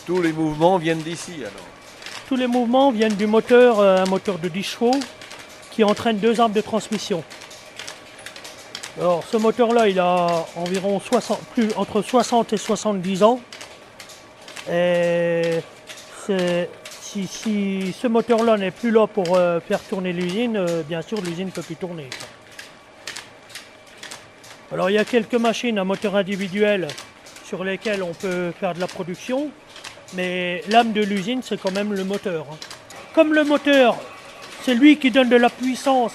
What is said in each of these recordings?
Tous les mouvements viennent d'ici alors. Tous les mouvements viennent du moteur, un moteur de 10 chevaux qui entraîne 2 arbres de transmission. Alors ce moteur-là, il a environ entre 60 et 70 ans. Et si ce moteur-là n'est plus là pour faire tourner l'usine, bien sûr l'usine ne peut plus tourner. Alors il y a quelques machines à moteur individuel sur lesquelles on peut faire de la production, mais l'âme de l'usine c'est quand même le moteur. Comme le moteur, c'est lui qui donne de la puissance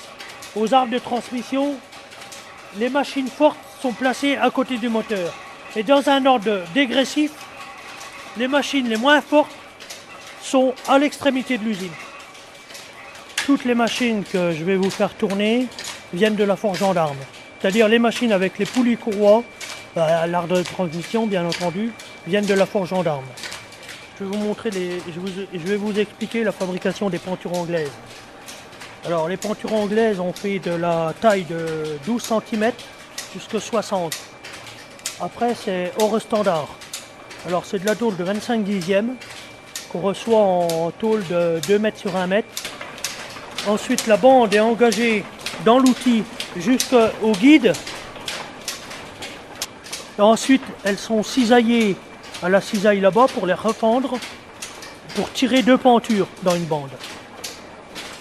aux arbres de transmission, les machines fortes sont placées à côté du moteur. Et dans un ordre dégressif, les machines les moins fortes sont à l'extrémité de l'usine. Toutes les machines que je vais vous faire tourner viennent de la forge gendarme. C'est-à-dire les machines avec les poulies courroies, l'arbre de transmission bien entendu, viennent de la forge gendarme. Je vais vous montrer je vais vous expliquer la fabrication des pentures anglaises. Alors les pentures anglaises ont fait de la taille de 12 cm jusqu'à 60. Après c'est hors standard. Alors c'est de la tôle de 25 dixièmes qu'on reçoit en tôle de 2 mètres sur 1 mètre. Ensuite la bande est engagée dans l'outil jusqu'au guide. Et ensuite elles sont cisaillées à la cisaille là-bas pour les refendre, pour tirer 2 pentures dans une bande.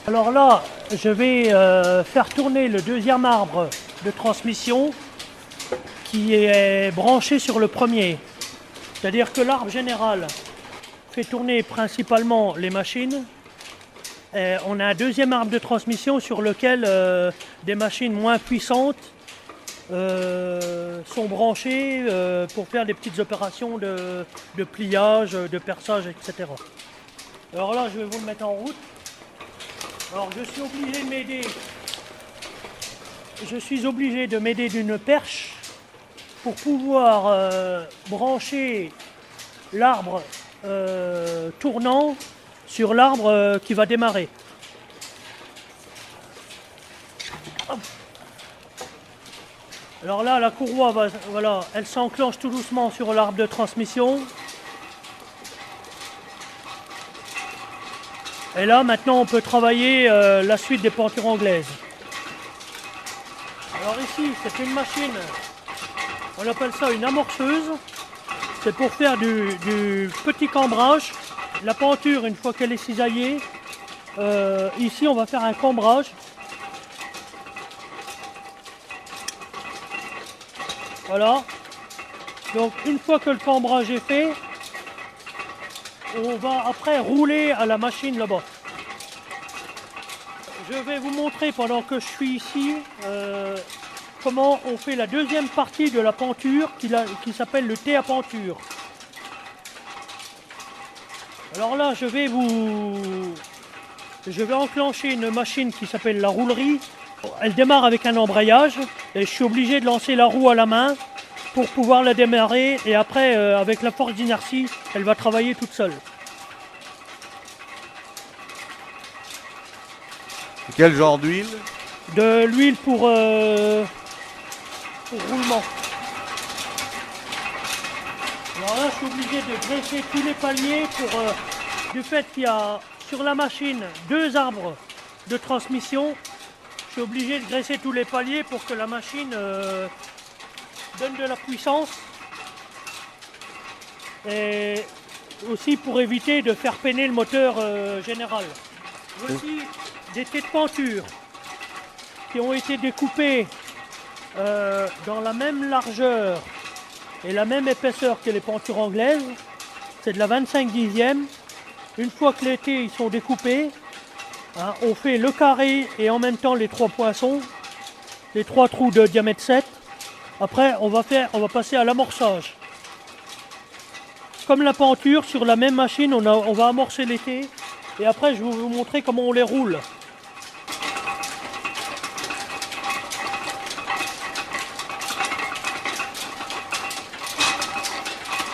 Alors là, je vais faire tourner le deuxième arbre de transmission qui est branché sur le premier. C'est-à-dire que l'arbre général fait tourner principalement les machines. Et on a un deuxième arbre de transmission sur lequel des machines moins puissantes sont branchées pour faire des petites opérations de pliage, de perçage, etc. Alors là, je vais vous le mettre en route. Alors je suis obligé de m'aider d'une perche pour pouvoir brancher l'arbre tournant sur l'arbre qui va démarrer. Hop. Alors là, la courroie, voilà, elle s'enclenche tout doucement sur l'arbre de transmission. Et là, maintenant, on peut travailler la suite des pentures anglaises. Alors ici, c'est une machine, on appelle ça une amorceuse. C'est pour faire du petit cambrage. La penture, une fois qu'elle est cisaillée, ici, on va faire un cambrage. Voilà. Donc, une fois que le cambrage est fait, on va après rouler à la machine là-bas. Je vais vous montrer pendant que je suis ici comment on fait la deuxième partie de la penture qui s'appelle le thé à penture. Alors là, je vais enclencher une machine qui s'appelle la roulerie. Elle démarre avec un embrayage et je suis obligé de lancer la roue à la main pour pouvoir la démarrer et après avec la force d'inertie elle va travailler toute seule. Quel genre d'huile? De l'huile pour roulement. Alors là je suis obligé de graisser tous les paliers du fait qu'il y a sur la machine 2 arbres de transmission. Je suis obligé de graisser tous les paliers pour que la machine donne de la puissance et aussi pour éviter de faire peiner le moteur général. Voici des thés de penture qui ont été découpés dans la même largeur et la même épaisseur que les pentures anglaises. C'est de la 25 dixièmes. Une fois que les thés ils sont découpés, hein, on fait le carré et en même temps les 3 poinçons, les 3 trous de diamètre 7. Après, on va passer à l'amorçage. Comme la penture, sur la même machine, on va amorcer les thés. Et après, je vais vous montrer comment on les roule.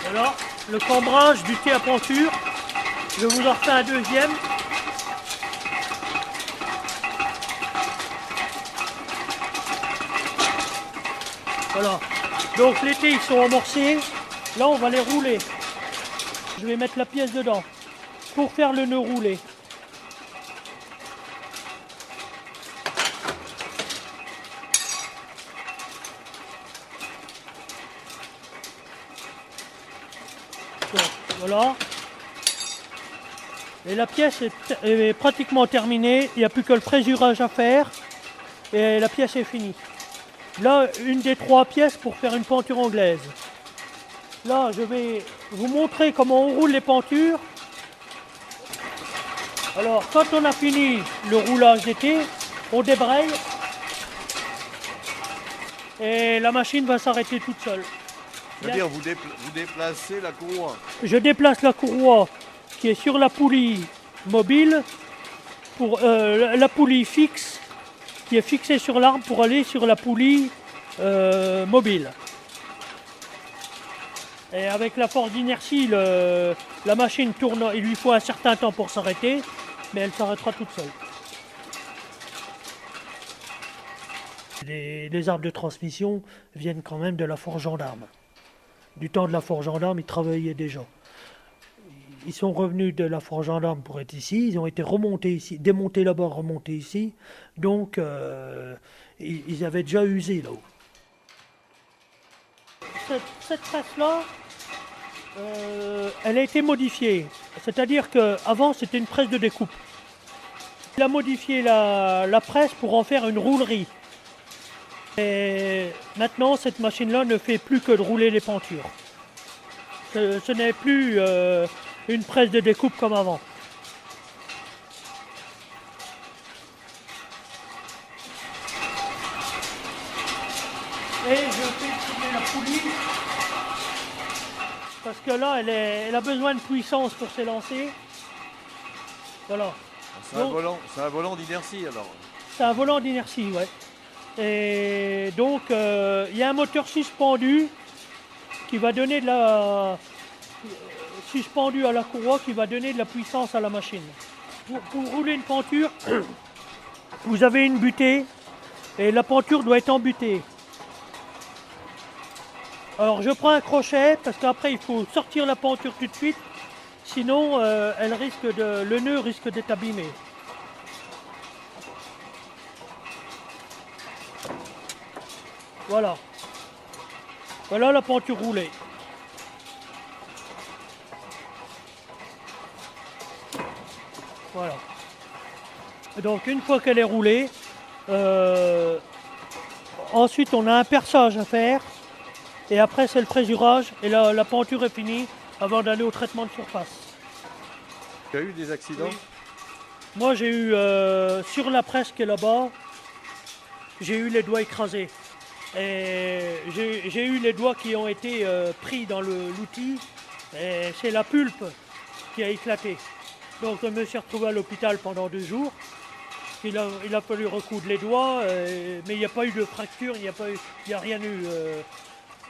Voilà, le cambrage du thé à penture. Je vous en refais un deuxième. Voilà. Donc les thés ils sont amorcés. Là on va les rouler. Je vais mettre la pièce dedans pour faire le nœud roulé. Donc, voilà. Et la pièce est pratiquement terminée. Il n'y a plus que le préjurage à faire. Et la pièce est finie. Là, une des 3 pièces pour faire une penture anglaise. Là, je vais vous montrer comment on roule les pentures. Alors, quand on a fini le roulage d'été, on débraye. Et la machine va s'arrêter toute seule. C'est-à-dire vous déplacez la courroie. Je déplace la courroie qui est sur la poulie mobile, pour la poulie fixe, qui est fixée sur l'arbre pour aller sur la poulie mobile. Et avec la force d'inertie, la machine tourne, il lui faut un certain temps pour s'arrêter, mais elle s'arrêtera toute seule. Les arbres de transmission viennent quand même de la forge gendarme. Du temps de la forge gendarme, ils travaillaient déjà. Ils sont revenus de la forge gendarme pour être ici, ils ont été remontés ici, démontés là-bas, remontés ici, donc ils avaient déjà usé là-haut. Cette presse-là, elle a été modifiée, c'est-à-dire qu'avant c'était une presse de découpe. Il a modifié la presse pour en faire une roulerie. Et maintenant, cette machine-là ne fait plus que de rouler les pentures. Ce n'est plus une presse de découpe comme avant. Et je fais tourner la poulie parce que là, elle a besoin de puissance pour s'élancer. Voilà. C'est un volant d'inertie alors. C'est un volant d'inertie, ouais. Et donc, il y a un moteur suspendu qui va donner suspendu à la courroie qui va donner de la puissance à la machine. Pour rouler une penture, vous avez une butée et la penture doit être embutée. Alors je prends un crochet parce qu'après il faut sortir la penture tout de suite, sinon le nœud risque d'être abîmé. Voilà. Voilà la penture roulée. Voilà. Donc une fois qu'elle est roulée, ensuite on a un perçage à faire. Et après c'est le préjurage. Et là la penture est finie avant d'aller au traitement de surface. Tu as eu des accidents? Oui. Moi j'ai eu sur la presse qui est là-bas, j'ai eu les doigts écrasés. Et j'ai eu les doigts qui ont été pris dans l'outil. Et c'est la pulpe qui a éclaté. Donc je me suis retrouvé à l'hôpital pendant 2 jours. Il a fallu recoudre les doigts, mais il n'y a pas eu de fracture, il n'y a rien eu.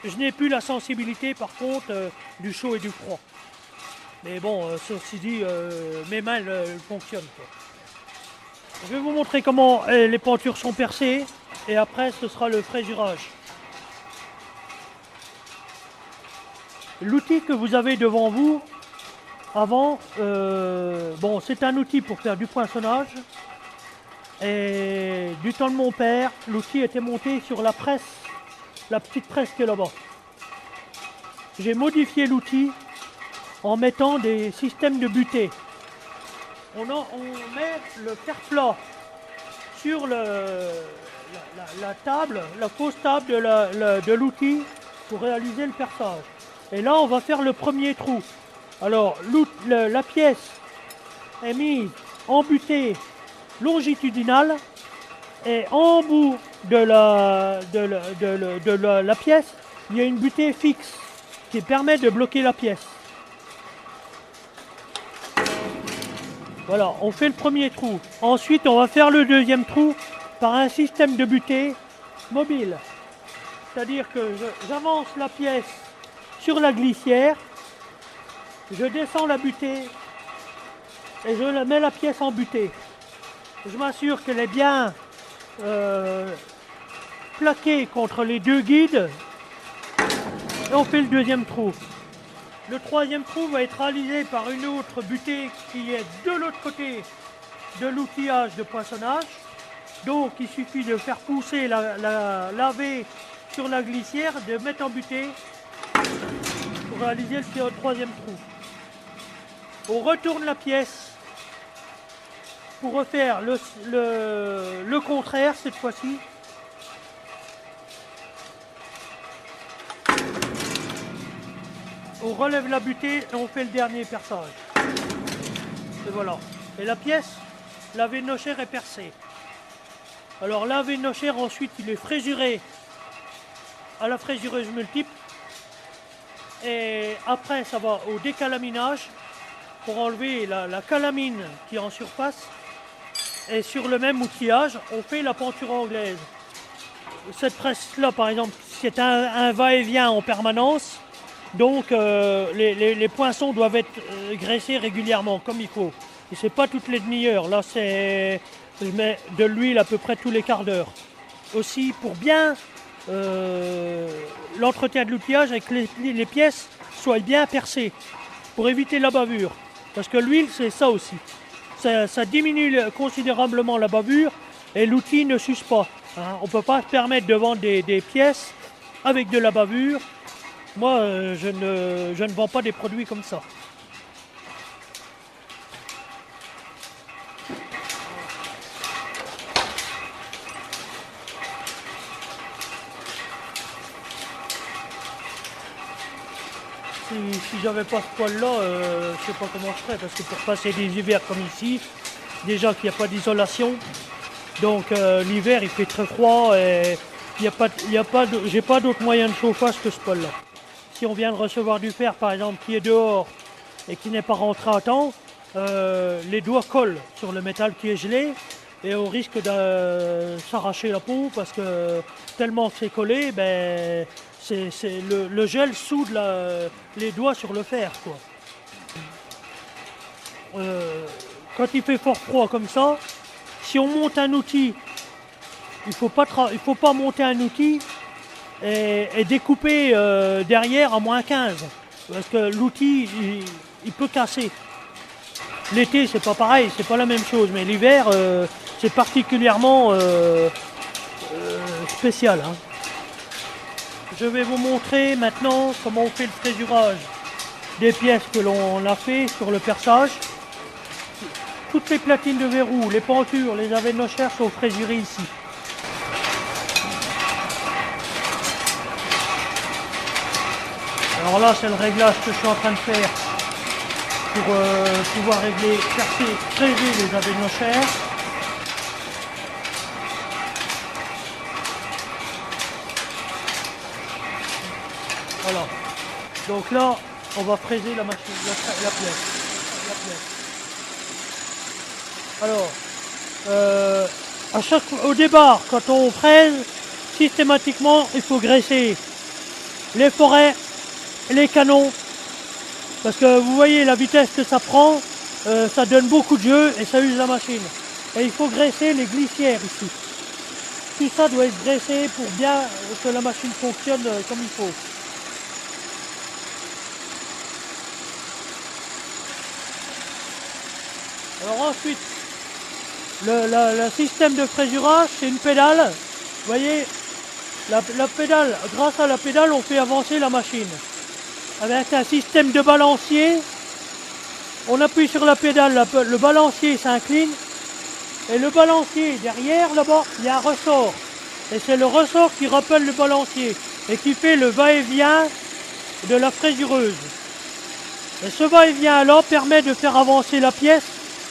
Je n'ai plus la sensibilité par contre du chaud et du froid. Mais bon, ceci dit, mes mains elles fonctionnent, quoi. Je vais vous montrer comment les pentures sont percées et après ce sera le frésurage. L'outil que vous avez devant vous, avant, bon, c'est un outil pour faire du poinçonnage. Et du temps de mon père, l'outil était monté sur la presse, la petite presse qui est là-bas. J'ai modifié l'outil en mettant des systèmes de butée. On met le fer plat sur la table, la fausse table de l'outil pour réaliser le perçage. Et là, on va faire le premier trou. Alors, la pièce est mise en butée longitudinale et en bout de la pièce, il y a une butée fixe qui permet de bloquer la pièce. Voilà, on fait le premier trou. Ensuite, on va faire le deuxième trou par un système de butée mobile. C'est-à-dire que j'avance la pièce sur la glissière, je descends la butée et je mets la pièce en butée. Je m'assure qu'elle est bien plaquée contre les 2 guides et on fait le deuxième trou. Le troisième trou va être réalisé par une autre butée qui est de l'autre côté de l'outillage de poinçonnage. Donc il suffit de faire pousser la V sur la glissière, de mettre en butée pour réaliser le troisième trou. On retourne la pièce pour refaire le contraire cette fois-ci. On relève la butée et on fait le dernier perçage. Et voilà. Et la pièce, la V nochère est percée. Alors la V nochère ensuite il est frésuré à la frésureuse multiple. Et après ça va au décalaminage pour enlever la calamine qui est en surface. Et sur le même outillage, on fait la penture anglaise. Cette presse-là par exemple, c'est un va-et-vient en permanence. Donc les poinçons doivent être graissés régulièrement comme il faut. Et c'est pas toutes les demi-heures. Là je mets de l'huile à peu près tous les quarts d'heure. Aussi pour bien l'entretien de l'outillage avec les pièces soient bien percées. Pour éviter la bavure. Parce que l'huile c'est ça aussi. Ça diminue considérablement la bavure et l'outil ne s'use pas. Hein. On ne peut pas se permettre de vendre des pièces avec de la bavure. Moi, je ne vends pas des produits comme ça. Si j'avais pas ce poêle-là, je sais pas comment je ferais, parce que pour passer des hivers comme ici, déjà qu'il n'y a pas d'isolation, donc l'hiver il fait très froid et j'ai pas d'autre moyen de chauffage que ce poêle-là. Si on vient de recevoir du fer par exemple qui est dehors et qui n'est pas rentré à temps, les doigts collent sur le métal qui est gelé et on risque de s'arracher la peau parce que tellement que c'est collé, ben, le gel soude les doigts sur le fer, quoi. Quand il fait fort froid comme ça, si on monte un outil, il faut pas monter un outil et découper derrière à moins 15 parce que l'outil il peut casser. L'été c'est pas pareil, c'est pas la même chose, mais l'hiver c'est particulièrement spécial. Hein. Je vais vous montrer maintenant comment on fait le frésurage des pièces que l'on a fait sur le perçage. Toutes les platines de verrou, les pentures, les AV nochères sont frésurées ici. Alors là, c'est le réglage que je suis en train de faire pour pouvoir régler, percer, fréser les AV nochères. Voilà. Donc là, on va fraiser la machine, la pièce. Alors, au départ, quand on fraise, systématiquement, il faut graisser les forêts et les canons. Parce que vous voyez la vitesse que ça prend, ça donne beaucoup de jeu et ça use la machine. Et il faut graisser les glissières ici. Tout ça doit être graissé pour bien que la machine fonctionne comme il faut. Alors ensuite, le système de frésurage, c'est une pédale. Vous voyez, la pédale, grâce à la pédale, on fait avancer la machine. Avec un système de balancier, on appuie sur la pédale, le balancier s'incline. Et le balancier, derrière, là-bas, il y a un ressort. Et c'est le ressort qui rappelle le balancier et qui fait le va-et-vient de la frésureuse. Et ce va-et-vient-là permet de faire avancer la pièce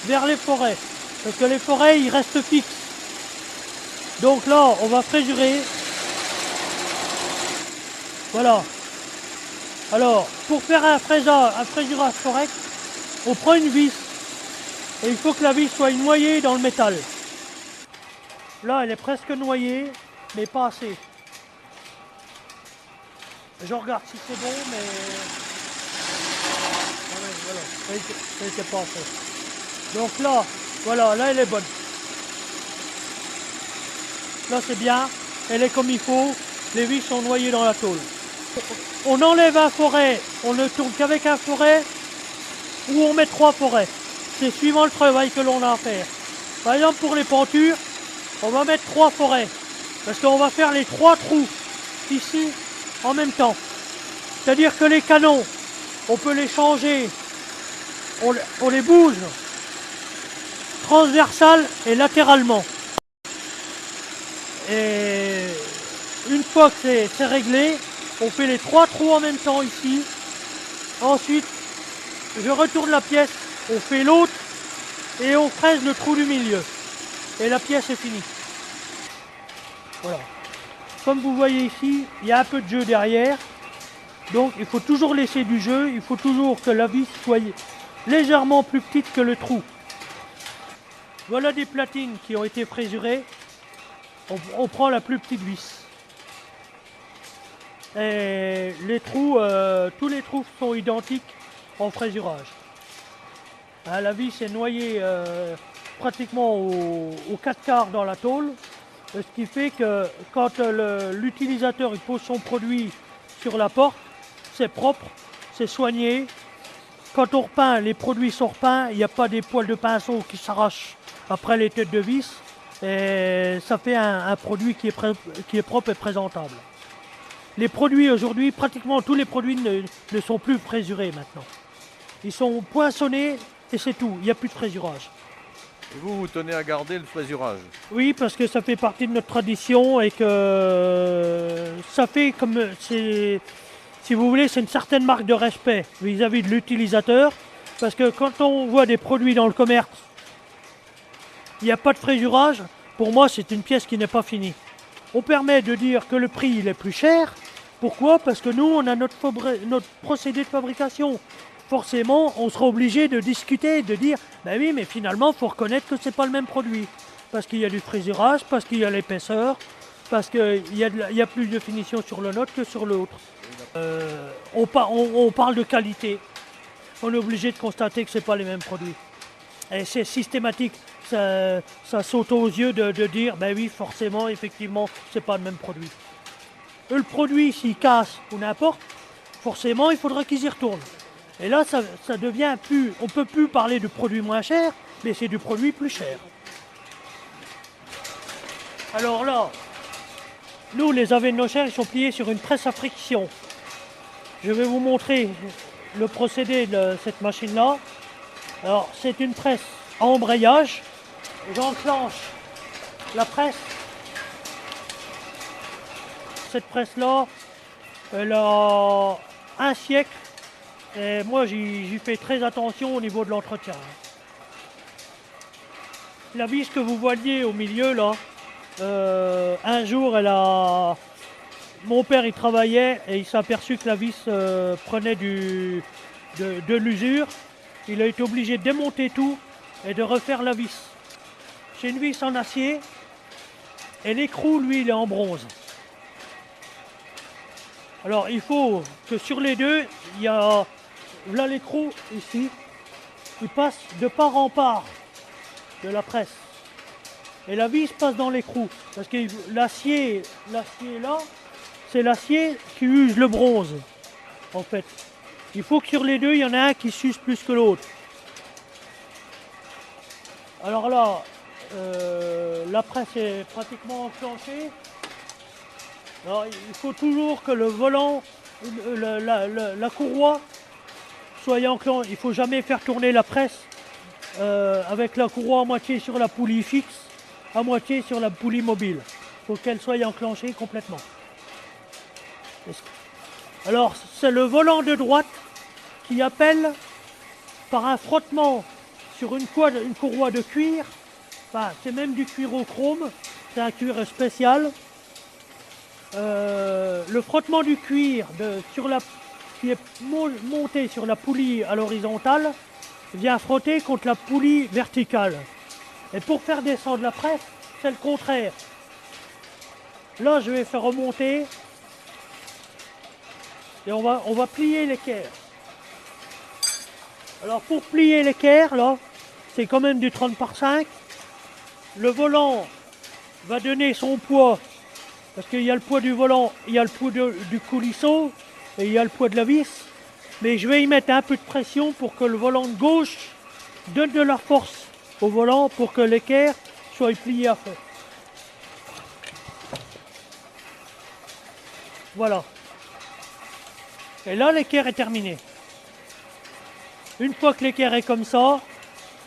vers les forêts. Parce que les forêts, ils restent fixes. Donc là, on va frésurer. Voilà. Alors, pour faire un frésurage correct, on prend une vis. Et il faut que la vis soit noyée dans le métal. Là, elle est presque noyée, mais pas assez. Je regarde si c'est bon, mais... Voilà, ça n'était pas fait. Donc là, voilà, là elle est bonne. Là c'est bien, elle est comme il faut, les vis sont noyées dans la tôle. On enlève un forêt, on ne tourne qu'avec un forêt, ou on met 3 forêts. C'est suivant le travail que l'on a à faire. Par exemple, pour les pentures, on va mettre 3 forêts. Parce qu'on va faire les 3 trous, ici, en même temps. C'est-à-dire que les canons, on peut les changer, on les bouge transversal et latéralement. Et une fois que c'est réglé, on fait les 3 trous en même temps ici. Ensuite, je retourne la pièce, on fait l'autre et on fraise le trou du milieu. Et la pièce est finie. Voilà. Comme vous voyez ici, il y a un peu de jeu derrière. Donc il faut toujours laisser du jeu, il faut toujours que la vis soit légèrement plus petite que le trou. Voilà des platines qui ont été frésurées. On prend la plus petite vis. Et les trous, tous les trous sont identiques en frésurage. Hein, la vis est noyée pratiquement aux 4 quarts dans la tôle, ce qui fait que quand l'utilisateur pose son produit sur la porte, c'est propre, c'est soigné. Quand on repeint, les produits sont repeints, il n'y a pas des poils de pinceau qui s'arrachent après les têtes de vis. Et ça fait un produit qui est propre et présentable. Les produits aujourd'hui, pratiquement tous les produits ne sont plus frésurés maintenant. Ils sont poinçonnés et c'est tout, il n'y a plus de frésurage. Et vous tenez à garder le frésurage. Oui, parce que ça fait partie de notre tradition et que ça fait comme... Si vous voulez, c'est une certaine marque de respect vis-à-vis de l'utilisateur. Parce que quand on voit des produits dans le commerce, il n'y a pas de frésurage, pour moi c'est une pièce qui n'est pas finie. On permet de dire que le prix il est plus cher. Pourquoi? Parce que nous on a notre procédé de fabrication. Forcément on sera obligé de discuter, de dire ben oui mais finalement il faut reconnaître que c'est pas le même produit. Parce qu'il y a du frésurage, parce qu'il y a l'épaisseur, parce qu'il y a plus de finition sur le nôtre que sur l'autre. On parle de qualité. On est obligé de constater que ce n'est pas les mêmes produits. Et c'est systématique. Ça saute aux yeux de dire, ben oui, forcément, effectivement, c'est pas le même produit. Le produit, s'il casse ou n'importe, forcément, il faudra qu'ils y retournent. Et là, ça devient plus... On ne peut plus parler de produit moins cher, mais c'est du produit plus cher. Alors là, nous, les AV de nos chairs, ils sont pliés sur une presse à friction. Je vais vous montrer le procédé de cette machine-là. Alors, c'est une presse à embrayage. J'enclenche la presse. Cette presse-là, elle a un siècle. Et moi, j'y fais très attention au niveau de l'entretien. La vis que vous voyez au milieu, là, un jour, mon père, il travaillait et il s'est aperçu que la vis prenait de l'usure. Il a été obligé de démonter tout et de refaire la vis. C'est une vis en acier et l'écrou, lui, il est en bronze. Alors, il faut que sur les deux, il y a là l'écrou, ici, il passe de part en part de la presse. Et la vis passe dans l'écrou. Parce que l'acier là, c'est l'acier qui use le bronze, en fait. Il faut que sur les deux, il y en a un qui s'use plus que l'autre. Alors là, la presse est pratiquement enclenchée. Alors, il faut toujours que le volant, la courroie, soit enclenchée. Il ne faut jamais faire tourner la presse avec la courroie à moitié sur la poulie fixe, à moitié sur la poulie mobile. Il faut qu'elle soit enclenchée complètement. Alors, c'est le volant de droite qui appelle par un frottement sur une courroie de cuir. Enfin, c'est même du cuir au chrome, c'est un cuir spécial. Le frottement du cuir qui est monté sur la poulie à l'horizontale vient frotter contre la poulie verticale. Et pour faire descendre la presse, c'est le contraire. Là, je vais faire remonter et on va plier l'équerre. Alors pour plier l'équerre, là, c'est quand même du 30 par 5. Le volant va donner son poids, parce qu'il y a le poids du volant, il y a le poids du coulisseau, et il y a le poids de la vis. Mais je vais y mettre un peu de pression pour que le volant de gauche donne de la force au volant pour que l'équerre soit plié à fond. Voilà. Et là, l'équerre est terminé. Une fois que l'équerre est comme ça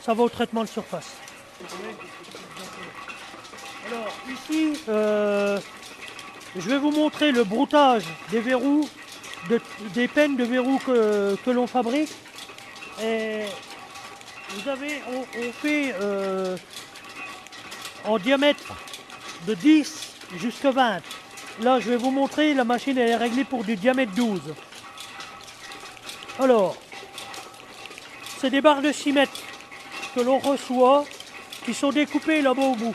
va au traitement de surface. Alors ici, je vais vous montrer le broutage des verrous, des peines de verrous que l'on fabrique. Et vous avez, on fait en diamètre de 10 jusqu'à 20. Là, je vais vous montrer, la machine elle est réglée pour du diamètre 12. Alors, c'est des barres de 6 mètres que l'on reçoit, qui sont découpées là-bas au bout.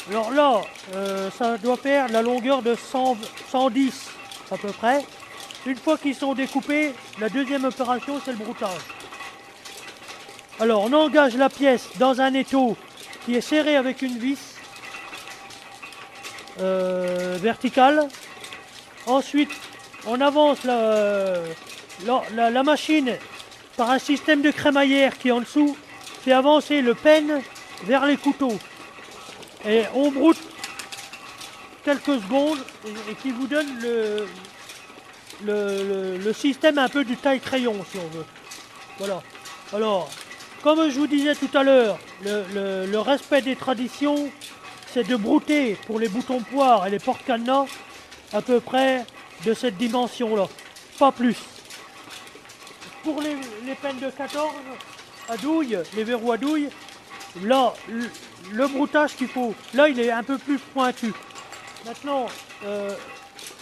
Alors là, ça doit faire la longueur de 110 à peu près. Une fois qu'ils sont découpés, la deuxième opération, c'est le broutage. Alors, on engage la pièce dans un étau qui est serré avec une vis verticale. Ensuite, on avance la machine par un système de crémaillère qui, en dessous, fait avancer le peigne vers les couteaux. Et on broute quelques secondes et qui vous donne le système un peu du taille-crayon, si on veut. Voilà. Alors, comme je vous disais tout à l'heure, le respect des traditions, c'est de brouter pour les boutons poires et les porte-cadenas à peu près de cette dimension-là, pas plus. Pour les peines de 14 à douille, les verrous à douille, là, le broutage qu'il faut, là il est un peu plus pointu. Maintenant,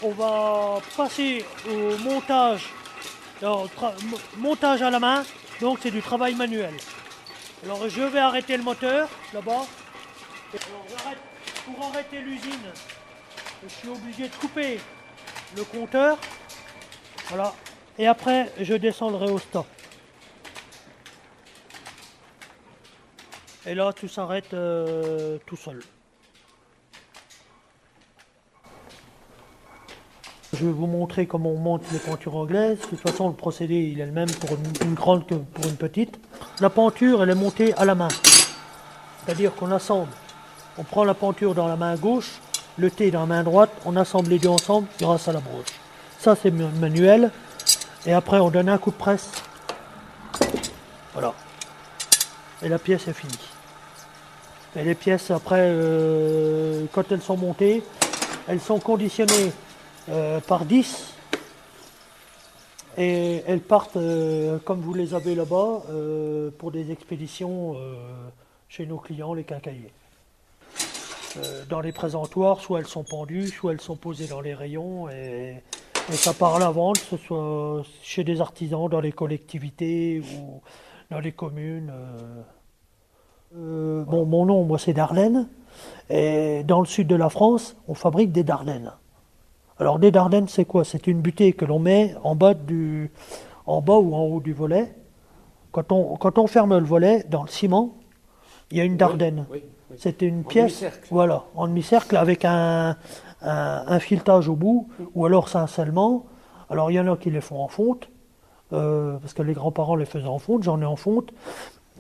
on va passer au montage, montage à la main, donc c'est du travail manuel. Alors je vais arrêter le moteur là-bas. Pour arrêter l'usine, je suis obligé de couper le compteur. Voilà. Et après, je descendrai au stop. Et là, tout s'arrête tout seul. Je vais vous montrer comment on monte les pentures anglaises. De toute façon, le procédé il est le même pour une grande que pour une petite. La penture, elle est montée à la main. C'est-à-dire qu'on assemble. On prend la penture dans la main gauche, le thé dans la main droite, on assemble les deux ensemble grâce à la broche. Ça, c'est manuel. Et après, on donne un coup de presse. Voilà. Et la pièce est finie. Et les pièces, après, quand elles sont montées, elles sont conditionnées par 10. Et elles partent, comme vous les avez là-bas, pour des expéditions chez nos clients, les quincailliers. Dans les présentoirs, soit elles sont pendues, soit elles sont posées dans les rayons. Et ça part à la vente, que ce soit chez des artisans, dans les collectivités ou dans les communes. Bon, mon nom, moi, c'est Dardennes. Et dans le sud de la France, on fabrique des Dardennes. Alors, des Dardennes, c'est quoi? C'est une butée que l'on met en bas ou en haut du volet. Quand on ferme le volet, dans le ciment, il y a une Dardenne. Oui. C'est une pièce, voilà, en demi-cercle avec un filetage au bout, ou alors c'est un scellement. Alors il y en a qui les font en fonte, parce que les grands-parents les faisaient en fonte, j'en ai en fonte,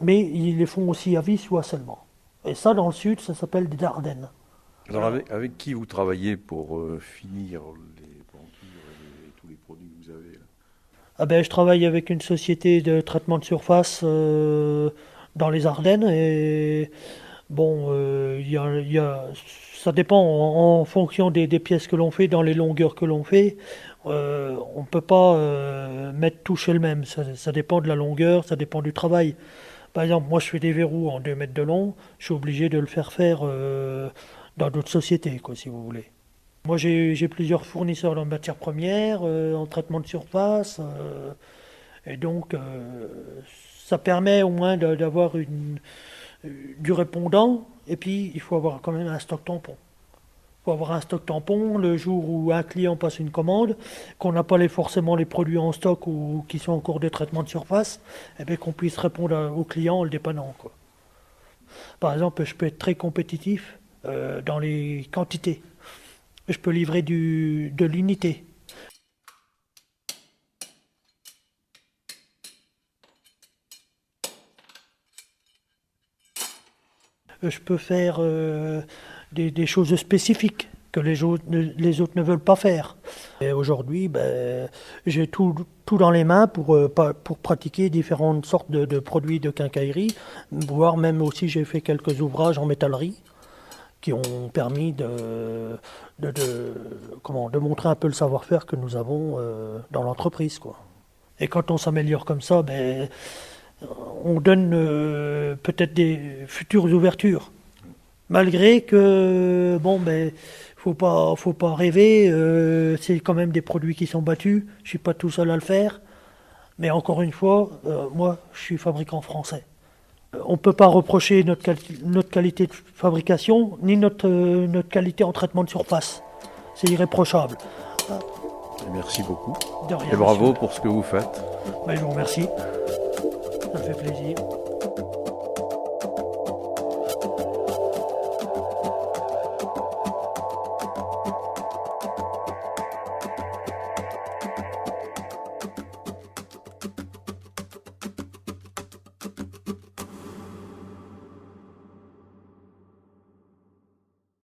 mais ils les font aussi à vis ou à scellement. Et ça, dans le sud, ça s'appelle des Dardennes. Alors avec qui vous travaillez pour finir les pentures et tous les produits que vous avez là? Ah ben, je travaille avec une société de traitement de surface dans les Ardennes et bon, ça dépend en fonction des pièces que l'on fait, dans les longueurs que l'on fait. On ne peut pas mettre tout chez le même, ça dépend de la longueur, ça dépend du travail. Par exemple, moi je fais des verrous en 2 mètres de long, je suis obligé de le faire dans d'autres sociétés, quoi, si vous voulez. Moi j'ai plusieurs fournisseurs en matières premières, en traitement de surface, et donc ça permet au moins d'avoir du répondant, et puis il faut avoir quand même un stock tampon. Il faut avoir un stock tampon le jour où un client passe une commande, qu'on n'a pas forcément les produits en stock ou qui sont en cours de traitement de surface, et bien qu'on puisse répondre au client en le dépannant, quoi. Par exemple, je peux être très compétitif dans les quantités. Je peux livrer de l'unité. je peux faire des choses spécifiques que les autres ne veulent pas faire. Et aujourd'hui, j'ai tout dans les mains pour pratiquer différentes sortes de produits de quincaillerie, voire même aussi j'ai fait quelques ouvrages en métallerie qui ont permis de montrer un peu le savoir-faire que nous avons dans l'entreprise, quoi. Et quand on s'améliore comme ça, on donne peut-être des futures ouvertures. Malgré que, faut pas rêver, c'est quand même des produits qui sont battus, je suis pas tout seul à le faire. Mais encore une fois, moi, je suis fabricant français. On ne peut pas reprocher notre qualité de fabrication, ni notre qualité en traitement de surface. C'est irréprochable. Merci beaucoup. De rien, et bravo monsieur. pour ce que vous faites. Je vous remercie. Ça me fait plaisir.